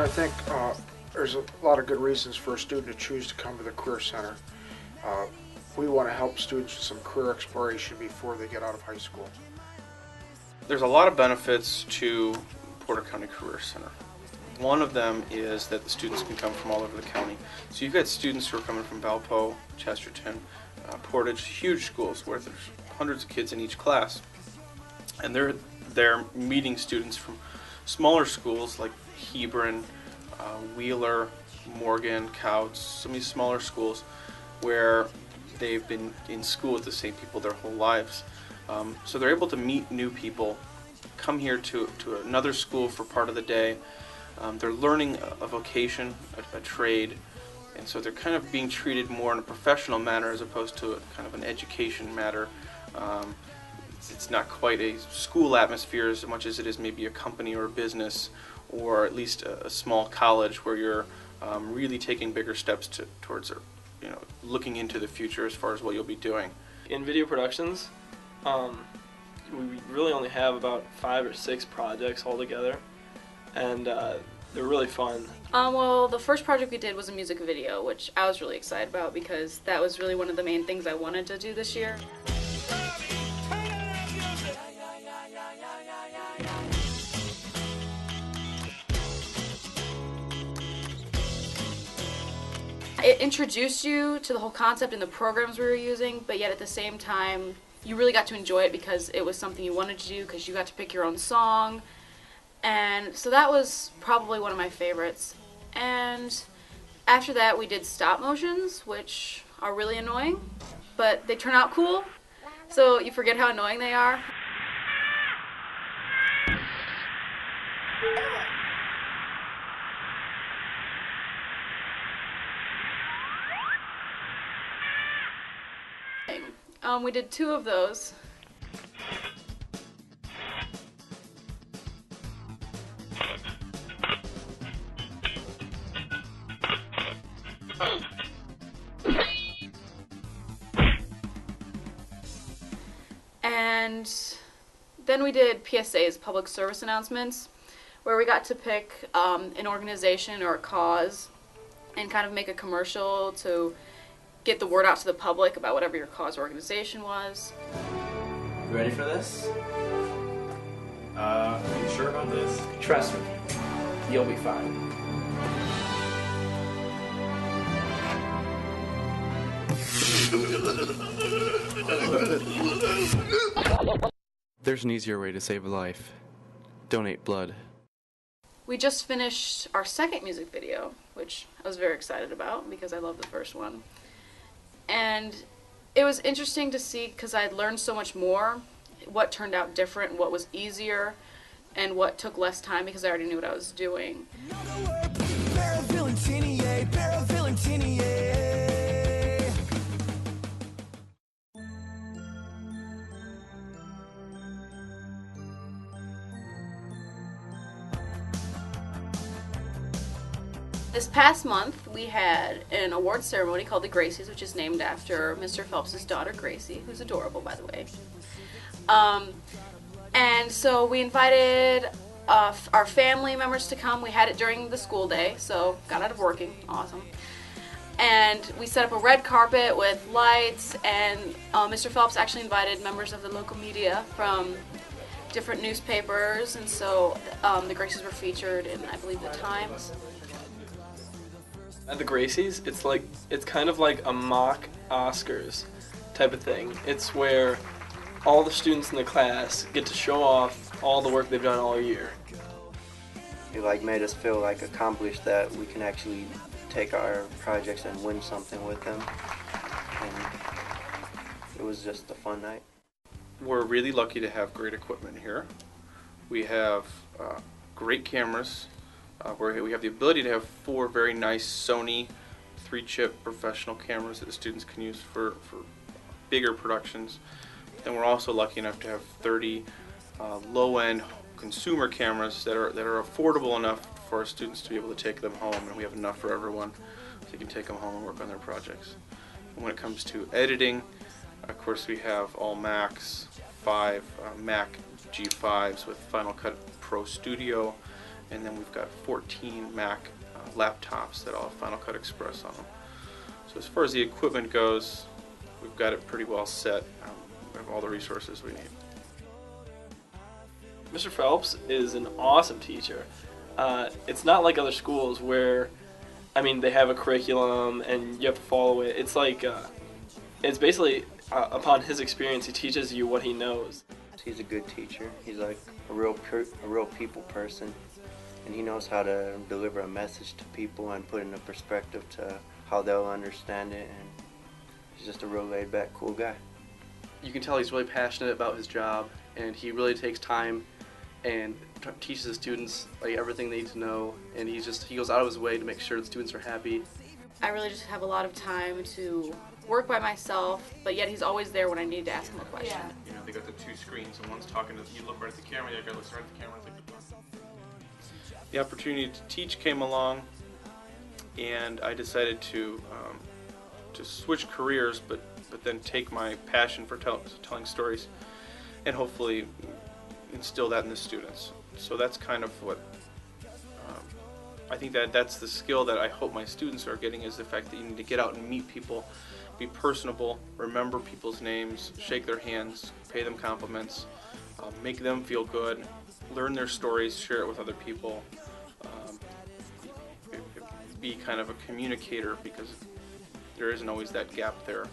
I think there's a lot of good reasons for a student to choose to come to the Career Center. We want to help students with some career exploration before they get out of high school. There's a lot of benefits to Porter County Career Center. One of them is that the students can come from all over the county. So you've got students who are coming from Valpo, Chesterton, Portage, huge schools where there's hundreds of kids in each class. And they're meeting students from smaller schools like Hebron, Wheeler, Morgan, Couts, some of these smaller schools where they've been in school with the same people their whole lives. So they're able to meet new people, come here to another school for part of the day. They're learning a vocation, a trade, and so they're kind of being treated more in a professional manner as opposed to kind of an education matter. It's not quite a school atmosphere as much as it is maybe a company or a business, or at least a small college where you're really taking bigger steps towards looking into the future as far as what you'll be doing. In video productions, we really only have about 5 or 6 projects altogether, and they're really fun. Well, the first project we did was a music video, which I was really excited about because that was really one of the main things I wanted to do this year. It introduced you to the whole concept and the programs we were using, but yet at the same time, you really got to enjoy it because it was something you wanted to do, because you got to pick your own song. And so that was probably one of my favorites. And after that, we did stop motions, which are really annoying, but they turn out cool, so you forget how annoying they are. We did 2 of those. And then we did PSAs, public service announcements, where we got to pick an organization or a cause and kind of make a commercial to get the word out to the public about whatever your cause or organization was. You ready for this? Are you sure about this? Trust me, you'll be fine. There's an easier way to save a life. Donate blood. We just finished our second music video, which I was very excited about because I love the first one. And it was interesting to see because I had learned so much more, what turned out different, what was easier, and what took less time because I already knew what I was doing. This past month, we had an award ceremony called the Gracies, which is named after Mr. Phelps' daughter, Gracie, who's adorable, by the way. And so we invited our family members to come. We had it during the school day, so got out of working. Awesome. And we set up a red carpet with lights, and Mr. Phelps actually invited members of the local media from different newspapers, and so the Gracies were featured in, I believe, the Times. At the Gracies, it's kind of like a mock Oscars type of thing. It's where all the students in the class get to show off all the work they've done all year. It made us feel accomplished that we can actually take our projects and win something with them. And it was just a fun night. We're really lucky to have great equipment here. We have great cameras. Where we have the ability to have 4 very nice Sony 3-chip professional cameras that the students can use for bigger productions. And we're also lucky enough to have 30 low-end consumer cameras that are affordable enough for our students to be able to take them home, and we have enough for everyone so they can take them home and work on their projects. And when it comes to editing, of course we have all Macs, 5 Mac G5s with Final Cut Pro Studio, and then we've got 14 Mac laptops that all have Final Cut Express on them. So as far as the equipment goes, we've got it pretty well set. We have all the resources we need. Mr. Phelps is an awesome teacher. It's not like other schools where, I mean, they have a curriculum and you have to follow it. It's like, it's basically upon his experience, he teaches you what he knows. He's a good teacher. He's like a real people person, and he knows how to deliver a message to people and put it in a perspective to how they'll understand it. And he's just a real laid-back, cool guy. You can tell he's really passionate about his job, and he really takes time and teaches the students like everything they need to know, and he goes out of his way to make sure the students are happy. I really just have a lot of time to work by myself, but yet he's always there when I need to ask him a question. You know, they got the two screens, and one's talking to you. Look right at the camera. The other guy looks right at the camera. The opportunity to teach came along, and I decided to switch careers, but then take my passion for telling stories, and hopefully instill that in the students. So that's kind of what I think that's the skill that I hope my students are getting, is the fact that you need to get out and meet people, be personable, remember people's names, shake their hands, pay them compliments, make them feel good, learn their stories, share it with other people, be kind of a communicator, because there isn't always that gap there.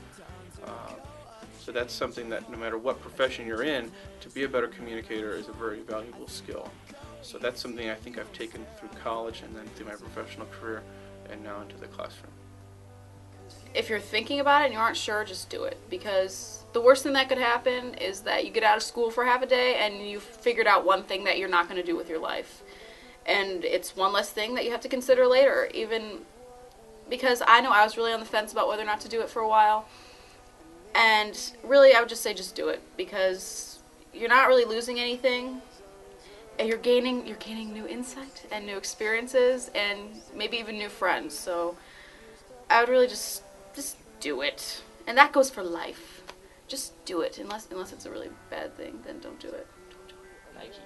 So that's something that no matter what profession you're in, to be a better communicator is a very valuable skill. So that's something I think I've taken through college and then through my professional career and now into the classroom. If you're thinking about it and you aren't sure, just do it. Because the worst thing that could happen is that you get out of school for half a day and you've figured out one thing that you're not going to do with your life. And it's one less thing that you have to consider later. Even because I know I was really on the fence about whether or not to do it for a while. And really, I would just say just do it. Because you're not really losing anything. And you're gaining new insight and new experiences and maybe even new friends. So I would really just do it. And that goes for life. Just do it. Unless it's a really bad thing, then don't do it. Nike.